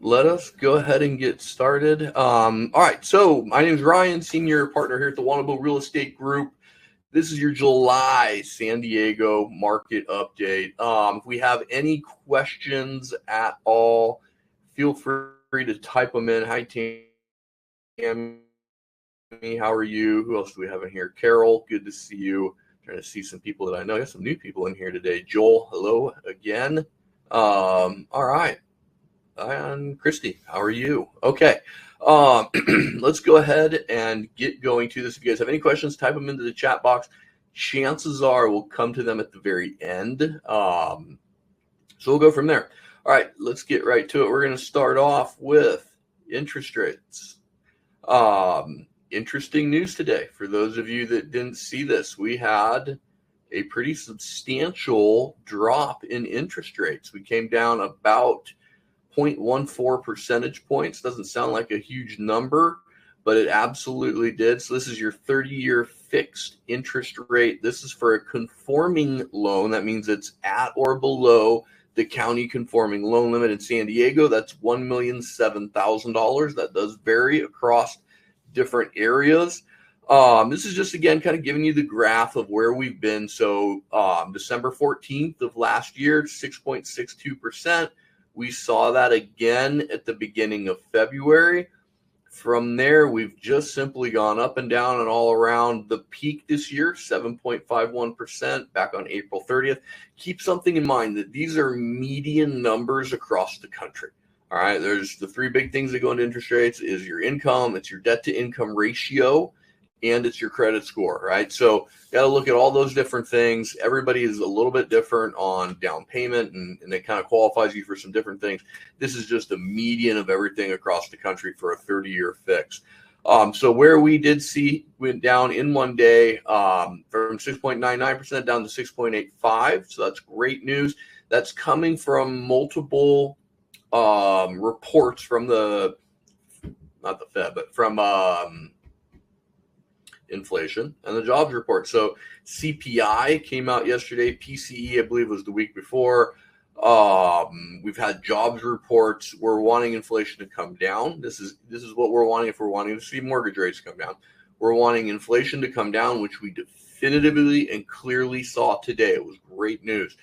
let us go ahead and get started. All right, so my name is Ryan, senior partner here at the Wannebo Real Estate Group. This is your July San Diego market update. If we have any questions at all, feel free to type them in. Hi, Tammy. How are you? Who else do we have in here? Carol, good to see you. Trying to see some people that I know. I got some new people in here today. Joel, hello again. All right. And Christy, how are you? Okay. Let's go ahead and get going to this. If you guys have any questions, type them into the chat box. Chances are we'll come to them at the very end. So we'll go from there. All right, let's get right to it. We're going to start off with interest rates. Interesting news today. For those of you that didn't see this, we had a pretty substantial drop in interest rates. We came down about 0.14 percentage points. Doesn't sound like a huge number, but it absolutely did. So this is your 30-year fixed interest rate. This is for a conforming loan. That means it's at or below the county conforming loan limit in San Diego. That's $1,007,000. That does vary across different areas. This is just, again, kind of giving you the graph of where we've been. So December 14th of last year, 6.62%. We saw that again at the beginning of February. From there, we've just simply gone up and down and all around. The peak this year, 7.51% back on April 30th. Keep something in mind that these are median numbers across the country. All right, there's the three big things that go into interest rates is your income, it's your debt to income ratio, and it's your credit score, right? So got to look at all those different things. Everybody is a little bit different on down payment, and it kind of qualifies you for some different things. This is just a median of everything across the country for a 30-year fix. So where we did see went down in one day from 6.99% down to 6.85. So that's great news. That's coming from multiple reports from not the Fed, but from inflation and the jobs report. So CPI came out yesterday. PCE, I believe, was the week before. We've had jobs reports. We're wanting inflation to come down. This is what we're wanting if we're wanting to see mortgage rates come down. We're wanting inflation to come down, which we definitively and clearly saw today. It was great news.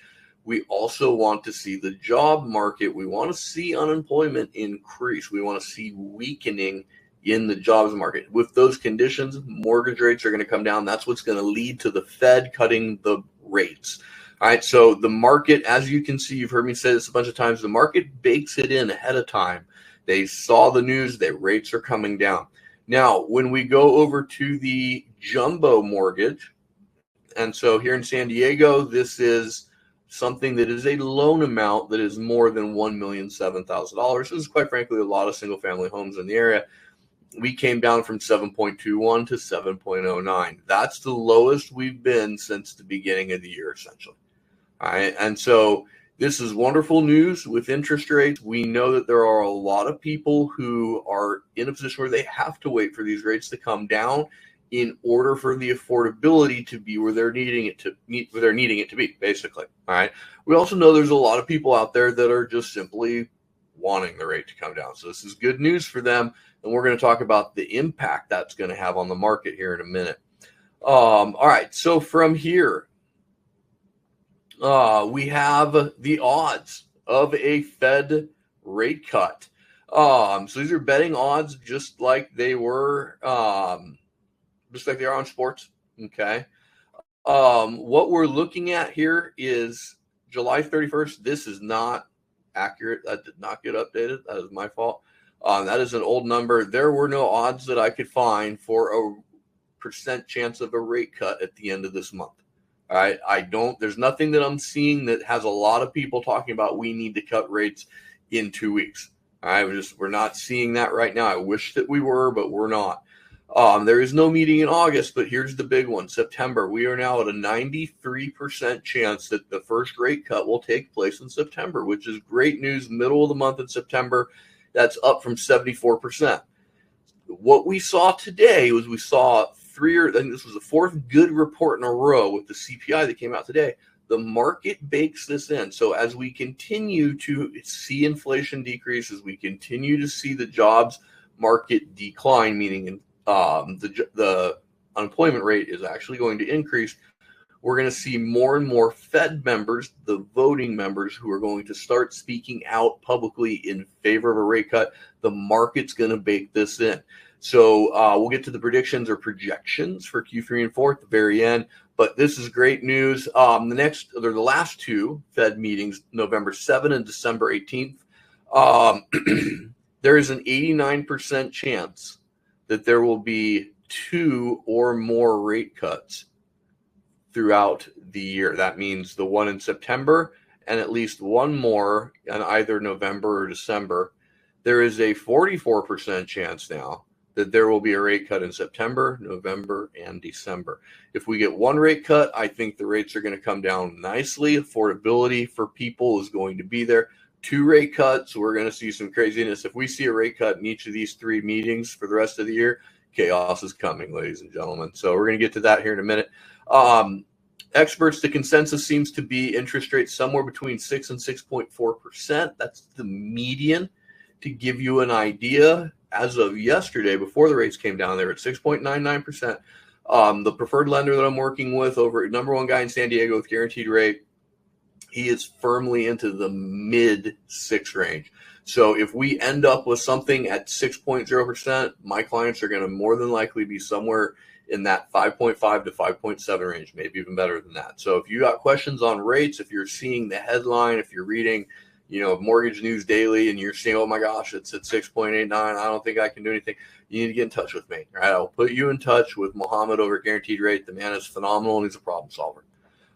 We also want to see the job market. We want to see unemployment increase. We want to see weakening in the jobs market. With those conditions, mortgage rates are going to come down. That's what's going to lead to the Fed cutting the rates. All right, so the market, as you can see, you've heard me say this a bunch of times, the market bakes it in ahead of time. They saw the news, their rates are coming down. Now, when we go over to the jumbo mortgage, and so here in San Diego, this is something that is a loan amount that is more than $1,007,000. This is, quite frankly, a lot of single-family homes in the area. We came down from 7.21 to 7.09. That's the lowest we've been since the beginning of the year, essentially. All right. And so this is wonderful news with interest rates. We know that there are a lot of people who are in a position where they have to wait for these rates to come down in order for the affordability to be where they're needing it to be, basically. All right. We also know there's a lot of people out there that are just simply wanting the rate to come down. So this is good news for them. And we're going to talk about the impact that's going to have on the market here in a minute. All right. So from here, we have the odds of a Fed rate cut. So these are betting odds, just like they were, just like they are on sports. Okay. What we're looking at here is July 31st. This is not accurate. That did not get updated. That is my fault. That is an old number. There were no odds that I could find for a percent chance of a rate cut at the end of this month. All right. There's nothing that I'm seeing that has a lot of people talking about we need to cut rates in 2 weeks. All right. We're not seeing that right now. I wish that we were, but we're not. There is no meeting in August, but here's the big one. September. We are now at a 93% chance that the first rate cut will take place in September, which is great news. Middle of the month in September. That's up from 74%. What we saw today was I think this was the fourth good report in a row with the CPI that came out today. The market bakes this in. So as we continue to see inflation decrease, as we continue to see the jobs market decline, meaning the unemployment rate is actually going to increase, we're going to see more and more Fed members, the voting members, who are going to start speaking out publicly in favor of a rate cut. The market's going to bake this in. So we'll get to the predictions or projections for Q3 and 4 at the very end. But this is great news. The last two Fed meetings, November 7th and December 18th, there is an 89% chance that there will be 2 or more rate cuts throughout the year. That means the one in September and at least one more in either November or December. There is a 44% chance now that there will be a rate cut in September, November, and December. If we get one rate cut, I think the rates are going to come down nicely. Affordability for people is going to be there. 2 rate cuts, we're going to see some craziness. If we see a rate cut in each of these 3 meetings for the rest of the year, chaos is coming, ladies and gentlemen. So we're going to get to that here in a minute. Experts, the consensus seems to be interest rates somewhere between 6 and 6.4%. That's the median. To give you an idea, as of yesterday, before the rates came down, they were at 6.99%. The preferred lender that I'm working with, over number one guy in San Diego with guaranteed rate, he is firmly into the mid 6 range. So if we end up with something at 6.0%, my clients are going to more than likely be somewhere in that 5.5 to 5.7 range, maybe even better than that. So if you got questions on rates, if you're seeing the headline, if you're reading, Mortgage News Daily and you're seeing, oh my gosh, it's at 6.89, I don't think I can do anything, you need to get in touch with me. All right, I'll put you in touch with Muhammad over at Guaranteed Rate. The man is phenomenal and he's a problem solver.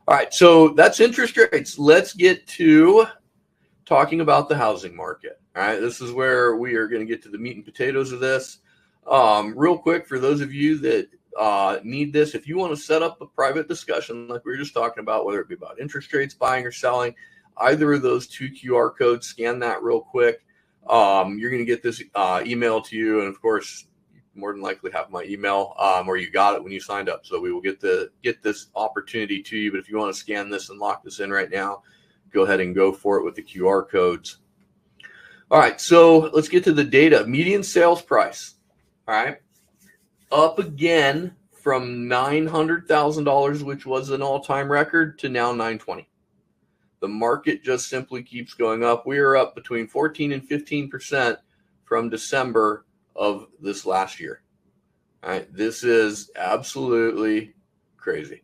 All right, so that's interest rates. Let's get to talking about the housing market. All right, this is where we are going to get to the meat and potatoes of this. Real quick, for those of you that need this, if you want to set up a private discussion like we were just talking about, whether it be about interest rates, buying or selling, either of those 2 QR codes, scan that real quick. You're going to get this email to you, and of course, you more than likely have my email, or you got it when you signed up. So we will get this opportunity to you. But if you want to scan this and lock this in right now, go ahead and go for it with the QR codes. All right, so let's get to the data. Median sales price. All right, up again from $900,000, which was an all-time record, to now $920,000. The market just simply keeps going up. We are up between 14 and 15% from December of this last year. All right, this is absolutely crazy.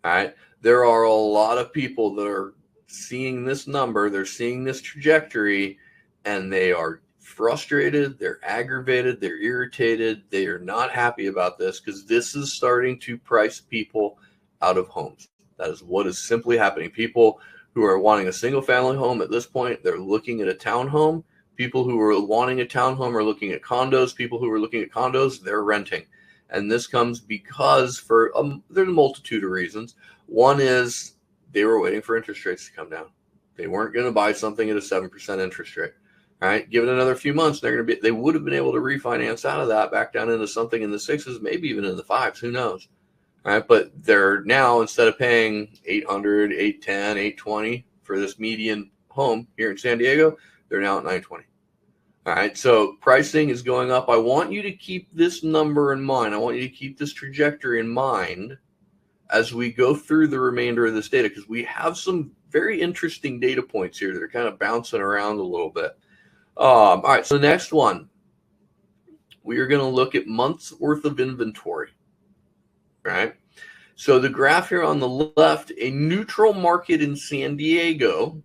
All right, there are a lot of people that are seeing this number, they're seeing this trajectory, and they are frustrated, they're aggravated, they're irritated, they are not happy about this because this is starting to price people out of homes. That is what is simply happening. People who are wanting a single family home at this point, they're looking at a townhome. People who are wanting a townhome are looking at condos. People who are looking at condos, they're renting. And this comes because there's a multitude of reasons. One is they were waiting for interest rates to come down. They weren't going to buy something at a 7% interest rate. All right, give it another few months, they would have been able to refinance out of that back down into something in the 6s, maybe even in the 5s, who knows? All right, but they're now, instead of paying $800, $810, $820 for this median home here in San Diego, they're now at $920. All right, so pricing is going up. I want you to keep this number in mind. I want you to keep this trajectory in mind as we go through the remainder of this data, because we have some very interesting data points here that are kind of bouncing around a little bit. All right, so the next one, we are going to look at months worth of inventory. Right. So the graph here on the left, a neutral market in San Diego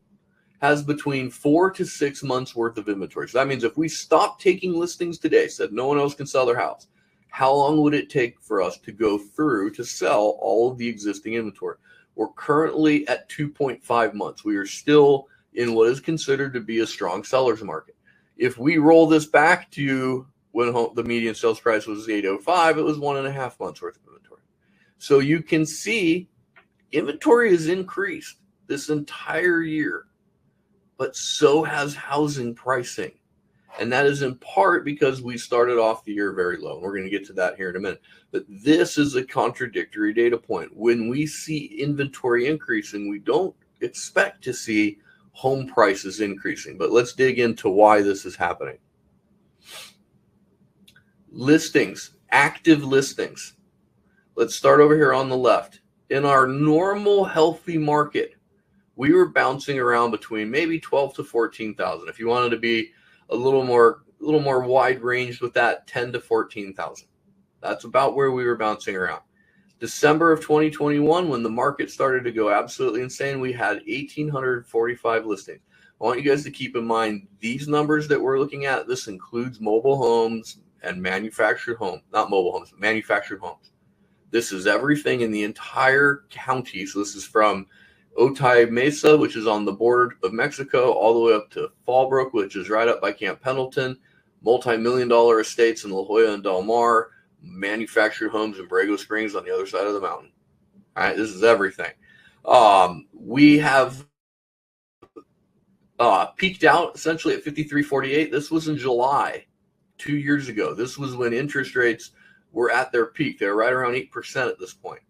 has between 4 to 6 months worth of inventory. So that means if we stop taking listings today, said no one else can sell their house, how long would it take for us to go through to sell all of the existing inventory? We're currently at 2.5 months. We are still in what is considered to be a strong seller's market. If we roll this back to when the median sales price was $805, it was 1.5 months worth of inventory. So you can see inventory has increased this entire year, but so has housing pricing. And that is in part because we started off the year very low. And we're going to get to that here in a minute. But this is a contradictory data point. When we see inventory increasing, we don't expect to see home prices increasing. But let's dig into why this is happening. Listings, active listings. Let's start over here on the left. In our normal healthy market, we were bouncing around between maybe 12 to 14,000. If you wanted to be a little more wide range with that, 10 to 14,000. That's about where we were bouncing around. December of 2021, when the market started to go absolutely insane, we had 1,845 listings. I want you guys to keep in mind these numbers that we're looking at. This includes mobile homes and manufactured homes, not mobile homes, but manufactured homes. This is everything in the entire county. So this is from Otay Mesa, which is on the border of Mexico, all the way up to Fallbrook, which is right up by Camp Pendleton, multi-million-dollar estates in La Jolla and Del Mar, manufactured homes in Borrego Springs on the other side of the mountain. All right, this is everything. We have peaked out essentially at 53.48. This was in July 2 years ago. This was when interest rates were at their peak. They're right around 8% at this point.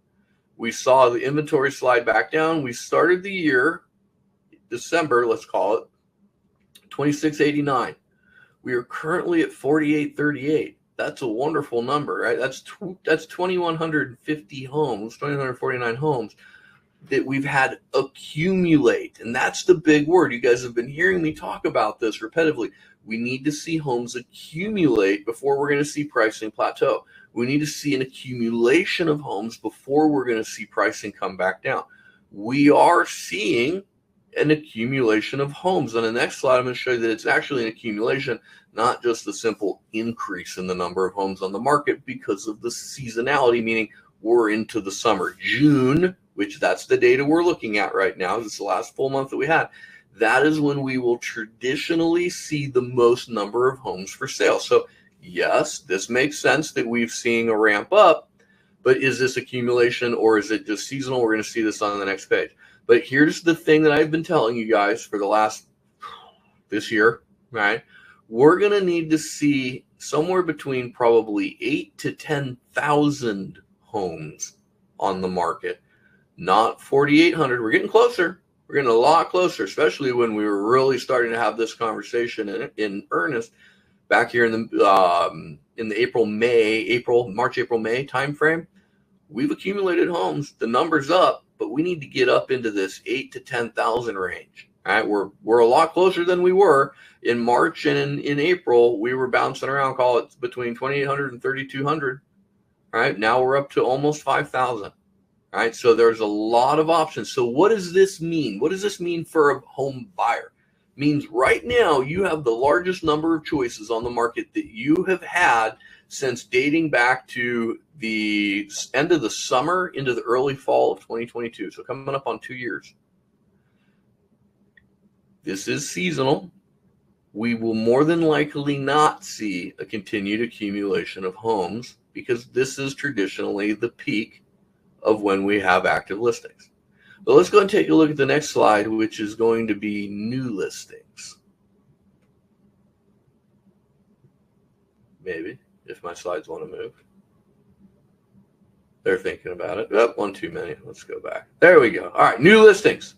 We saw the inventory slide back down. We started the year, December, let's call it, 2689. We are currently at 4838. That's a wonderful number, right? That's 2,150 homes, 2,149 homes that we've had accumulate. And that's the big word. You guys have been hearing me talk about this repetitively. We need to see homes accumulate before we're going to see pricing plateau. We need to see an accumulation of homes before we're going to see pricing come back down. We are seeing an accumulation of homes. On the next slide, I'm going to show you that it's actually an accumulation, not just a simple increase in the number of homes on the market because of the seasonality, meaning we're into the summer. June, which that's the data we're looking at right now, this is the last full month that we had. That is when we will traditionally see the most number of homes for sale. So yes, this makes sense that we've seen a ramp up, but is this accumulation or is it just seasonal? We're going to see this on the next page. But here's the thing that I've been telling you guys for this year, right? We're going to need to see somewhere between probably 8 to 10,000 homes on the market, not 4,800. We're getting closer. We're getting a lot closer, especially when we were really starting to have this conversation in earnest back here in the March, April, May timeframe. We've accumulated homes. The number's up, but we need to get up into this 8 to 10,000 range. All right, we're a lot closer than we were in March, and in April we were bouncing around, call it between 2,800 and 3,200. All right, now we're up to almost 5,000. All right, so there's a lot of options. So what does this mean? What does this mean for a home buyer? It means right now you have the largest number of choices on the market that you have had since dating back to the end of the summer into the early fall of 2022. So coming up on 2 years. This is seasonal. We will more than likely not see a continued accumulation of homes because this is traditionally the peak of when we have active listings. But let's go and take a look at the next slide, which is going to be new listings. Maybe, if my slides want to move. They're thinking about it. Oh, one too many. Let's go back. There we go. All right, new listings.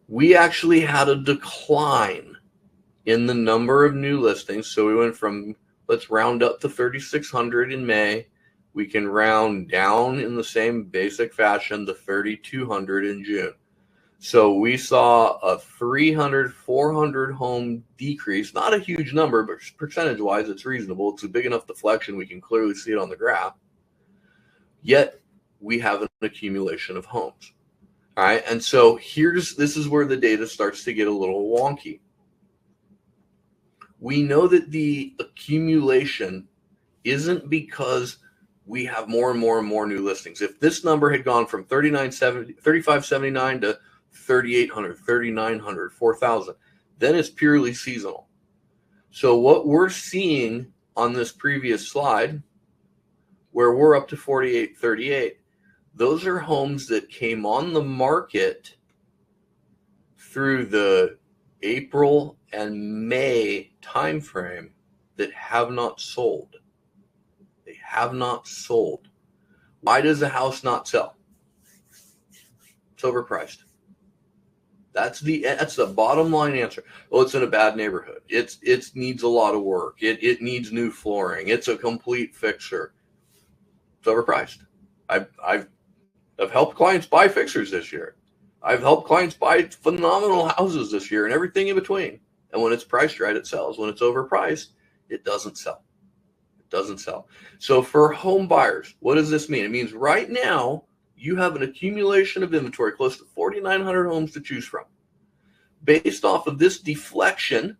We actually had a decline in the number of new listings. So we went from, let's round up to 3,600 in May. We can round down in the same basic fashion to 3,200 in June. So we saw a 300, 400 home decrease. Not a huge number, but percentage-wise, it's reasonable. It's a big enough deflection. We can clearly see it on the graph. Yet we have an accumulation of homes. All right, and so this is where the data starts to get a little wonky. We know that the accumulation isn't because we have more and more and more new listings. If this number had gone from 3,579 to 3,800, 3,900, 4,000, then it's purely seasonal. So what we're seeing on this previous slide, where we're up to 4,838, those are homes that came on the market through the April and May timeframe that have not sold. They have not sold. Why does a house not sell? It's overpriced. That's the bottom line answer. Well, it's in a bad neighborhood. It needs a lot of work. It needs new flooring. It's a complete fixer. It's overpriced. I've helped clients buy fixers this year. I've helped clients buy phenomenal houses this year and everything in between. And when it's priced right, it sells. When it's overpriced, it doesn't sell. It doesn't sell. So for home buyers, what does this mean? It means right now you have an accumulation of inventory, close to 4,900 homes to choose from. Based off of this deflection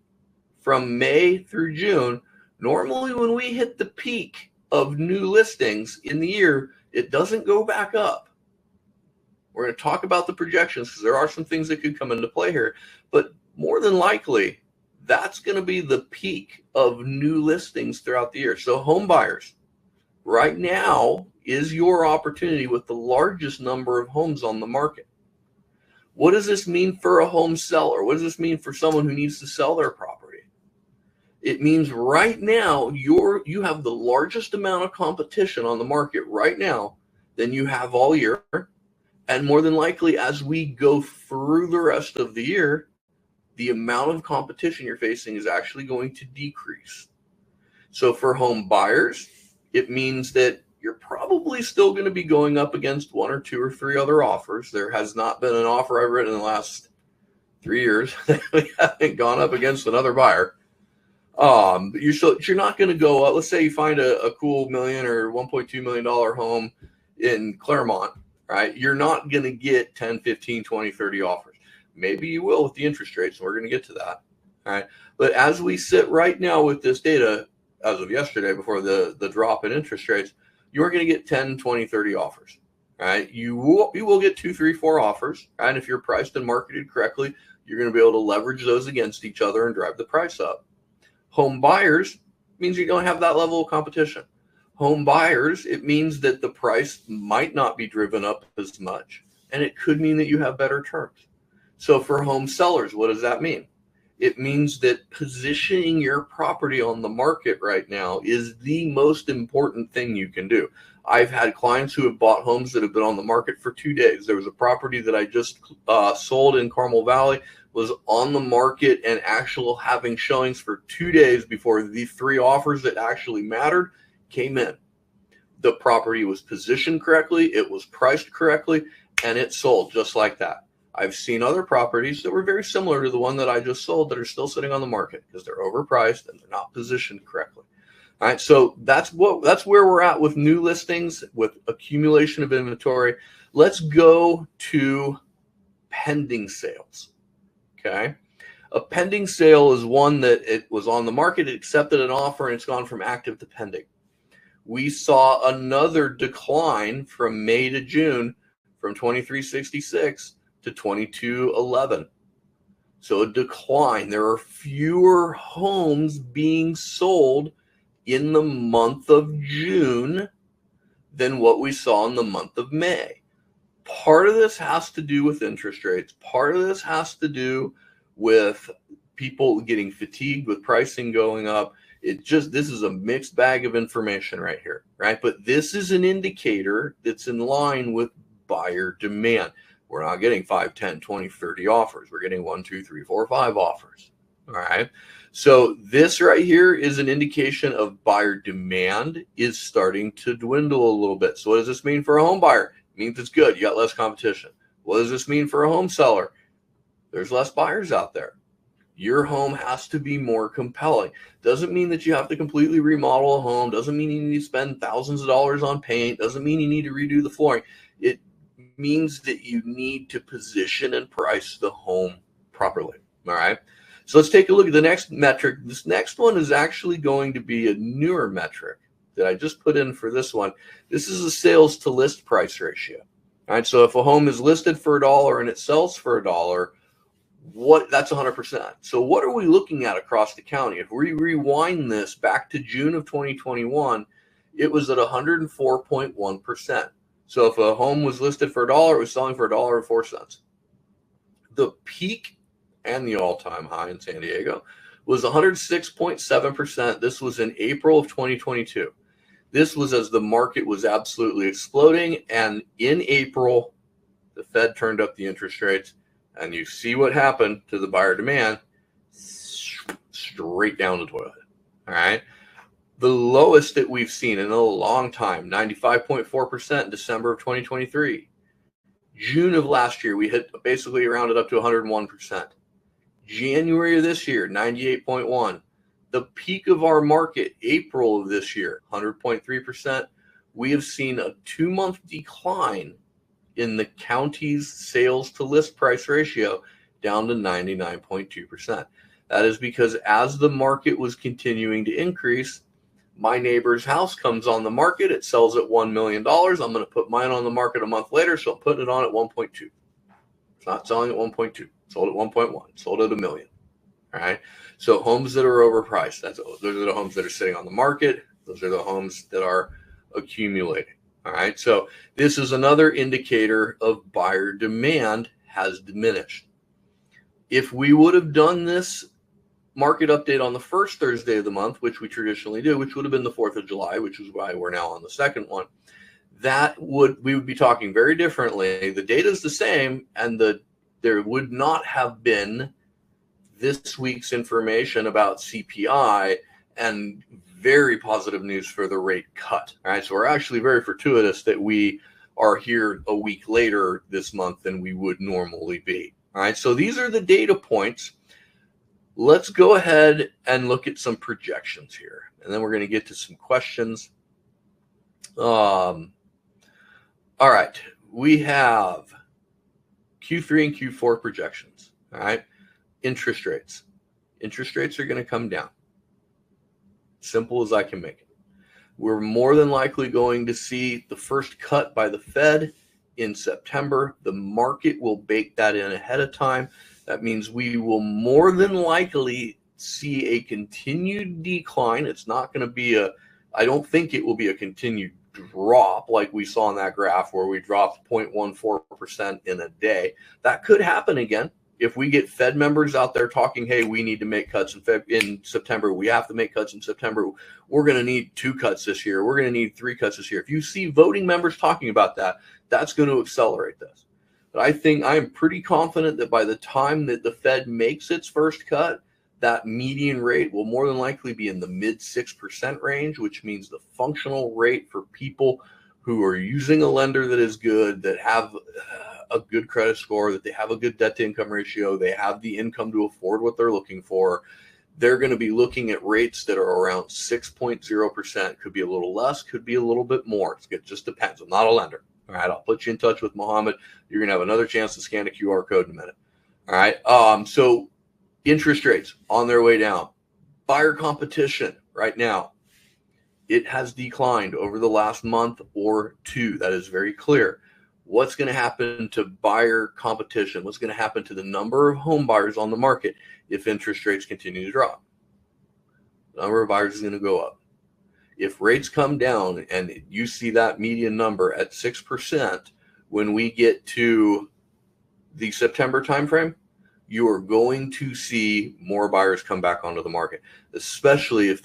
from May through June, normally when we hit the peak of new listings in the year, it doesn't go back up. We're going to talk about the projections because there are some things that could come into play here. But more than likely, that's going to be the peak of new listings throughout the year. So home buyers, right now is your opportunity with the largest number of homes on the market. What does this mean for a home seller? What does this mean for someone who needs to sell their property? It means right now you have the largest amount of competition on the market right now than you have all year. And more than likely, as we go through the rest of the year, the amount of competition you're facing is actually going to decrease. So for home buyers, it means that you're probably still going to be going up against one or two or three other offers. There has not been an offer I've written in the last 3 years that we haven't gone up against another buyer. But you're not going to go up. Let's say you find a cool $1 million or $1.2 million home in Claremont, right? You're not going to get 10, 15, 20, 30 offers. Maybe you will with the interest rates, and we're going to get to that. All right. But as we sit right now with this data, as of yesterday, before the drop in interest rates, you're going to get 10, 20, 30 offers. Right? You will get 2, 3, 4 offers. Right? And if you're priced and marketed correctly, you're going to be able to leverage those against each other and drive the price up. Home buyers means you don't have that level of competition. Home buyers, it means that the price might not be driven up as much, and it could mean that you have better terms. So for home sellers, what does that mean? It means that positioning your property on the market right now is the most important thing you can do. I've had clients who have bought homes that have been on the market for 2 days. There was a property that I just sold in Carmel Valley, was on the market and having showings for 2 days before the 3 offers that actually mattered came in. The property was positioned correctly, it was priced correctly, and it sold just like that. I've seen other properties that were very similar to the one that I just sold that are still sitting on the market because they're overpriced and they're not positioned correctly. All right, so that's where we're at with new listings, with accumulation of inventory. Let's go to pending sales. Okay, a pending sale is one that it was on the market, it accepted an offer, and it's gone from active to pending. We saw another decline from May to June from 2366 to 2211. So a decline. There are fewer homes being sold in the month of June than what we saw in the month of May. Part of this has to do with interest rates. Part of this has to do with people getting fatigued with pricing going up. This is a mixed bag of information right here, right? But this is an indicator that's in line with buyer demand. We're not getting 5, 10, 20, 30 offers. We're getting 1, 2, 3, 4, 5 offers. All right. So this right here is an indication of buyer demand is starting to dwindle a little bit. So what does this mean for a home buyer? It means it's good. You got less competition. What does this mean for a home seller? There's less buyers out there. Your home has to be more compelling. Doesn't mean that you have to completely remodel a home. Doesn't mean you need to spend thousands of dollars on paint. Doesn't mean you need to redo the flooring. It means that you need to position and price the home properly. All right. So let's take a look at the next metric. This next one is actually going to be a newer metric that I just put in for this one. This is a sales to list price ratio. All right. So if a home is listed for $1 and it sells for $1, that's 100%. So what are we looking at across the county? If we rewind this back to June of 2021, it was at 104.1%. So if a home was listed for $1, it was selling for $1.04. The peak and the all-time high in San Diego, was 106.7%. This was in April of 2022. This was as the market was absolutely exploding. And in April, the Fed turned up the interest rates. And you see what happened to the buyer demand, straight down the toilet. All right. The lowest that we've seen in a long time, 95.4% in December of 2023. June of last year, we hit basically rounded up to 101%. January of this year, 98.1. The peak of our market, April of this year, 100.3%. We have seen a 2-month decline in the county's sales to list price ratio down to 99.2%. That is because as the market was continuing to increase, my neighbor's house comes on the market. It sells at $1 million. I'm going to put mine on the market a month later, so I'm putting it on at 1.2. It's not selling at 1.2. Sold at 1.1. Sold at $1 million. All right. So homes that are overpriced, those are the homes that are sitting on the market. Those are the homes that are accumulating. All right. So this is another indicator of buyer demand has diminished. If we would have done this market update on the first Thursday of the month, which we traditionally do, which would have been the 4th of July, which is why we're now on the second one, we would be talking very differently. The data is the same, and there would not have been this week's information about CPI and very positive news for the rate cut. All right, so we're actually very fortuitous that we are here a week later this month than we would normally be. All right, so these are the data points. Let's go ahead and look at some projections here, and then we're going to get to some questions. All right, we have Q3 and Q4 projections. All right, interest rates. Interest rates are going to come down. Simple as I can make it. We're more than likely going to see the first cut by the Fed in September. The market will bake that in ahead of time. That means we will more than likely see a continued decline. It's not going to be I don't think it will be a continued drop like we saw in that graph where we dropped 0.14% in a day. That could happen again. If we get Fed members out there talking, hey, we need to make cuts in September, we have to make cuts in September, we're going to need 2 cuts this year, we're going to need 3 cuts this year. If you see voting members talking about that, that's going to accelerate this. But I think I'm pretty confident that by the time that the Fed makes its first cut, that median rate will more than likely be in the mid 6% range, which means the functional rate for people who are using a lender that is good, that have a good credit score, that they have a good debt to income ratio, they have the income to afford what they're looking for, they're going to be looking at rates that are around 6.0%. Could be a little less, could be a little bit more. It just depends. I'm not a lender. All right, I'll put you in touch with Mohammed. You're going to have another chance to scan a QR code in a minute. All right, so interest rates on their way down. Buyer competition right now, it has declined over the last month or two. That is very clear. What's going to happen to buyer competition? What's going to happen to the number of home buyers on the market if interest rates continue to drop? The number of buyers is going to go up. If rates come down and you see that median number at 6% when we get to the September timeframe, you are going to see more buyers come back onto the market, especially if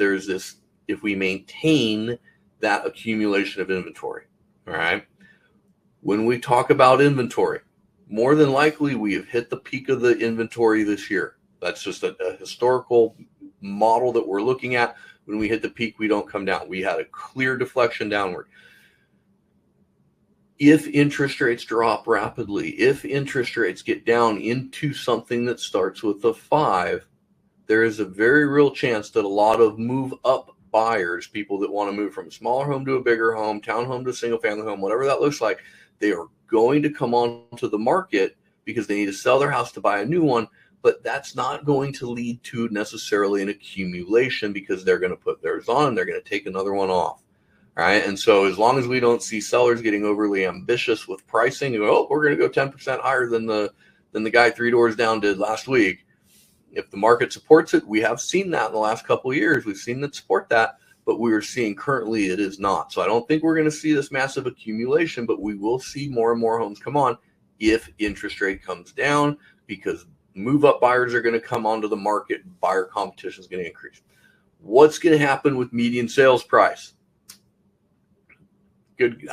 if we maintain that accumulation of inventory. All right. When we talk about inventory, more than likely we have hit the peak of the inventory this year. That's just a historical model that we're looking at. When we hit the peak, we don't come down. We had a clear deflection downward. If interest rates drop rapidly, if interest rates get down into something that starts with a 5, there is a very real chance that a lot of move up buyers, people that want to move from a smaller home to a bigger home, townhome to a single family home, whatever that looks like, they are going to come onto the market because they need to sell their house to buy a new one. But that's not going to lead to necessarily an accumulation because they're going to put theirs on and they're going to take another one off. All right. And so as long as we don't see sellers getting overly ambitious with pricing, we're going to go 10% higher than the guy 3 doors down did last week. If the market supports it, we have seen that in the last couple of years. We've seen that support that, but we are seeing currently it is not. So I don't think we're going to see this massive accumulation, but we will see more and more homes come on if interest rate comes down because Move up buyers are going to come onto the market. Buyer competition is going to increase. What's going to happen with median sales price? Good.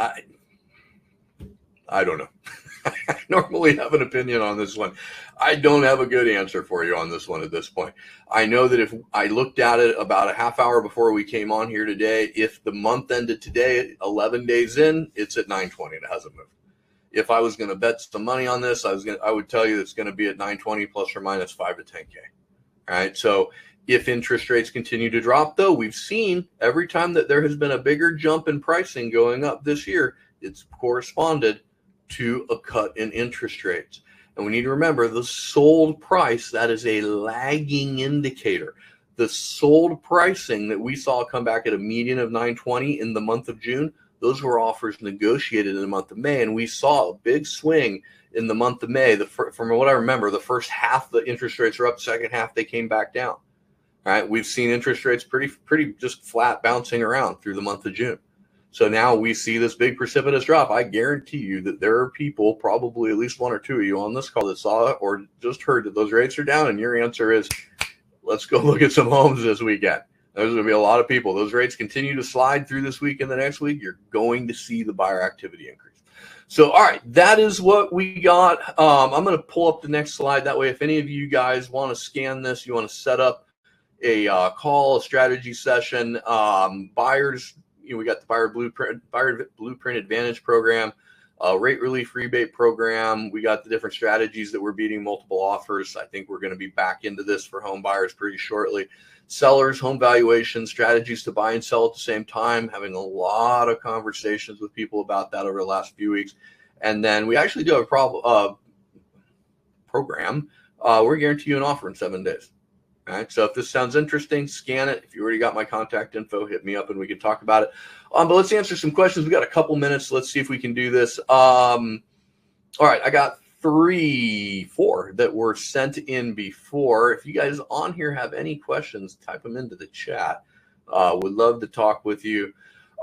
I don't know. I normally have an opinion on this one. I don't have a good answer for you on this one at this point. I know that if I looked at it about a half hour before we came on here today, if the month ended today, 11 days in, it's at 920 and it hasn't moved. If I was going to bet some money on this, I would tell you it's going to be at 920 plus or minus 5 to 10K. All right. So if interest rates continue to drop, though, we've seen every time that there has been a bigger jump in pricing going up this year, it's corresponded to a cut in interest rates. And we need to remember the sold price, that is a lagging indicator. The sold pricing that we saw come back at a median of 920 in the month of June, those were offers negotiated in the month of May. And we saw a big swing in the month of May. From what I remember, the first half, the interest rates were up. Second half, they came back down. All right. We've seen interest rates pretty just flat bouncing around through the month of June. So now we see this big precipitous drop. I guarantee you that there are people, probably at least one or two of you on this call, that saw it or just heard that those rates are down. And your answer is, let's go look at some homes this weekend. There's going to be a lot of people. Those rates continue to slide through this week and the next week. You're going to see the buyer activity increase. So, all right, that is what we got. I'm going to pull up the next slide. That way, if any of you guys want to scan this, you want to set up a call, a strategy session, buyers, we got the buyer blueprint advantage program, rate relief rebate program. We got the different strategies that we're beating multiple offers. I think we're going to be back into this for home buyers pretty shortly. Sellers, home valuation, strategies to buy and sell at the same time, having a lot of conversations with people about that over the last few weeks. And then we actually do have a program. We're guaranteeing you an offer in 7 days. All right, so if this sounds interesting, scan it. If you already got my contact info, hit me up and we can talk about it. But let's answer some questions. We got a couple minutes. Let's see if we can do this. All right, I got 4 that were sent in before. If you guys on here have any questions, type them into the chat. Would love to talk with you.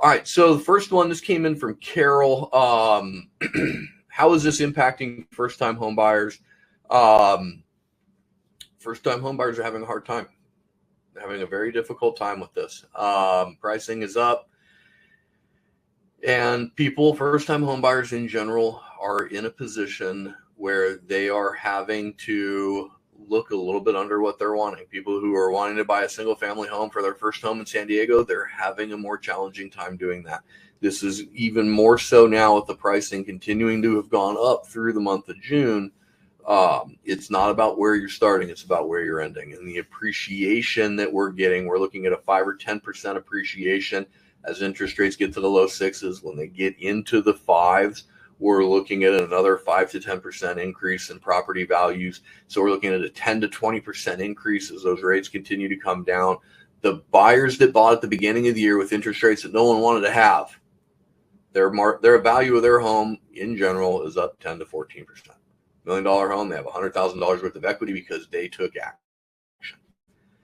All right, so the first one, this came in from Carol. How is this impacting first-time home buyers? First-time home buyers are having a hard time. They're having a very difficult time with this. Pricing is up. And first-time home buyers in general, are in a position where they are having to look a little bit under what they're wanting. People who are wanting to buy a single-family home for their first home in San Diego, they're having a more challenging time doing that. This is even more so now with the pricing continuing to have gone up through the month of June. It's not about where you're starting, it's about where you're ending. And the appreciation that we're getting, we're looking at a 5 or 10% appreciation as interest rates get to the low 6s. When they get into the 5s, we're looking at another 5 to 10% increase in property values. So we're looking at a 10 to 20% increase as those rates continue to come down. The buyers that bought at the beginning of the year with interest rates that no one wanted to have, their value of their home in general is up 10 to 14%. $1 million home, they have $100,000 worth of equity because they took action.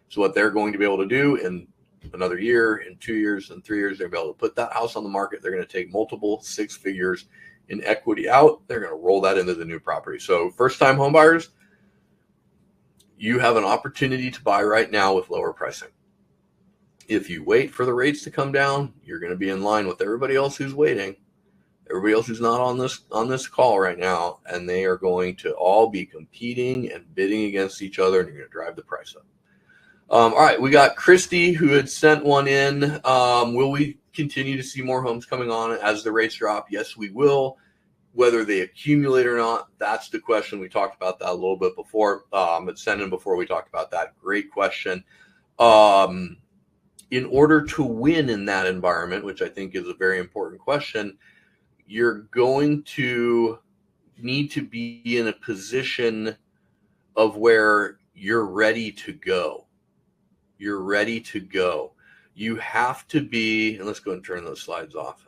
So what they're going to be able to do in another year, in 2 years, in 3 years, they're going to be able to put that house on the market. They're going to take multiple 6 figures in equity out. They're going to roll that into the new property. So first-time home buyers, you have an opportunity to buy right now with lower pricing. If you wait for the rates to come down, you're going to be in line with everybody else who's waiting. Everybody else who's not on this call right now, and they are going to all be competing and bidding against each other, and you're going to drive the price up. All right, we got Christy who had sent one in. Will we continue to see more homes coming on as the rates drop? Yes, we will. Whether they accumulate or not, that's the question. We talked about that a little bit before. But sent in before we talked about that. Great question. In order to win in that environment, which I think is a very important question, you're going to need to be in a position of where you're ready to go. You're ready to go. You have to be, and let's go and turn those slides off.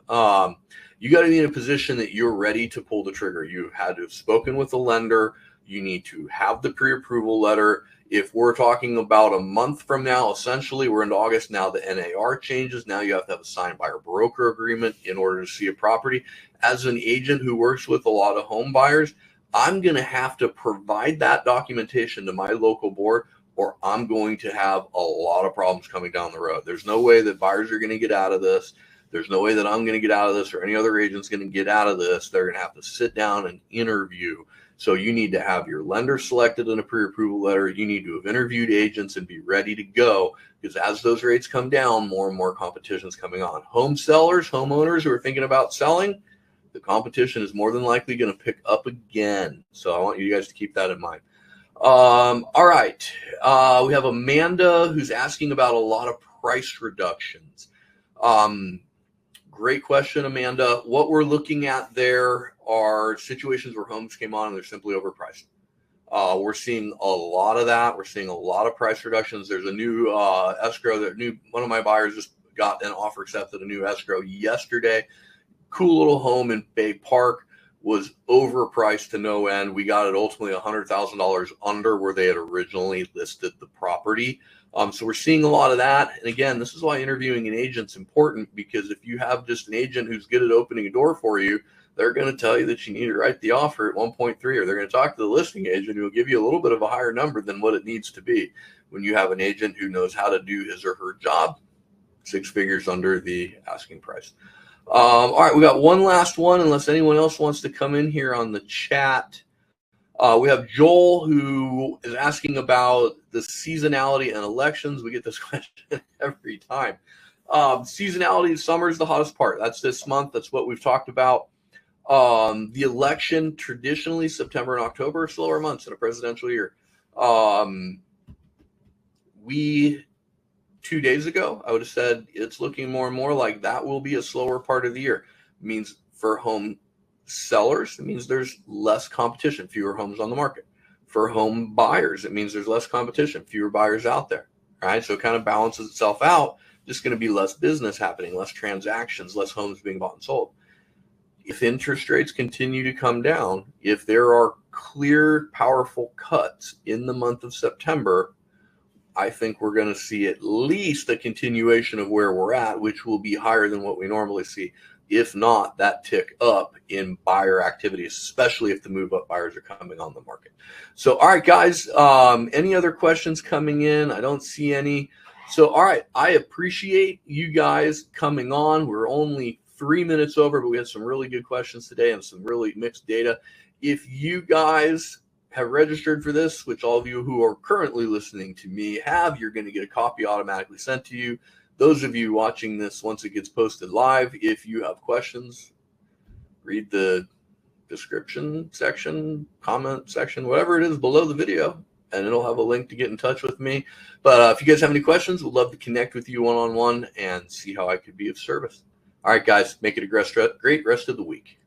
You got to be in a position that you're ready to pull the trigger. You had to have spoken with the lender. You need to have the pre-approval letter. If we're talking about a month from now, essentially we're into August now, the NAR changes. Now you have to have a signed buyer broker agreement in order to see a property. As an agent who works with a lot of home buyers, I'm going to have to provide that documentation to my local board, or I'm going to have a lot of problems coming down the road. There's no way that buyers are going to get out of this. There's no way that I'm going to get out of this, or any other agent's going to get out of this. They're going to have to sit down and interview. So you need to have your lender selected in a pre-approval letter. You need to have interviewed agents and be ready to go, because as those rates come down, more and more competition is coming on. Home sellers, homeowners who are thinking about selling, the competition is more than likely going to pick up again. So I want you guys to keep that in mind. All right. We have Amanda who's asking about a lot of price reductions. Great question, Amanda. What we're looking at there are situations where homes came on and they're simply overpriced. We're seeing a lot of that. We're seeing a lot of price reductions. There's a new escrow one of my buyers just got an offer accepted, a new escrow yesterday. Cool little home in Bay Park, was overpriced to no end. We got it ultimately $100,000 under where they had originally listed the property. So we're seeing a lot of that. And again, this is why interviewing an agent's important, because if you have just an agent who's good at opening a door for you, they're going to tell you that you need to write the offer at 1.3, or they're going to talk to the listing agent who will give you a little bit of a higher number than what it needs to be. When you have an agent who knows how to do his or her job, 6 figures under the asking price. All right, we got one last one, unless anyone else wants to come in here on the chat. We have Joel who is asking about the seasonality and elections. We get this question every time. Seasonality, summer is the hottest part. That's this month. That's what we've talked about. The election, traditionally September and October are slower months in a presidential year. 2 days ago, I would have said it's looking more and more like that will be a slower part of the year. It means for home sellers, it means there's less competition, fewer homes on the market. For home buyers, it means there's less competition, fewer buyers out there, right? So it kind of balances itself out. Just going to be less business happening, less transactions, less homes being bought and sold. If interest rates continue to come down, if there are clear, powerful cuts in the month of September, I think we're going to see at least a continuation of where we're at, which will be higher than what we normally see. If not, that tick up in buyer activity, especially if the move-up buyers are coming on the market. So, all right, guys, any other questions coming in? I don't see any. So, all right, I appreciate you guys coming on. We're only 3 minutes over, but we had some really good questions today and some really mixed data. If you guys have registered for this, which all of you who are currently listening to me have, you're going to get a copy automatically sent to you. Those of you watching this once it gets posted live, if you have questions, read the description section, comment section, whatever it is below the video, and it'll have a link to get in touch with me. But if you guys have any questions, we'd love to connect with you one-on-one and see how I could be of service. All right, guys, make it a great rest of the week.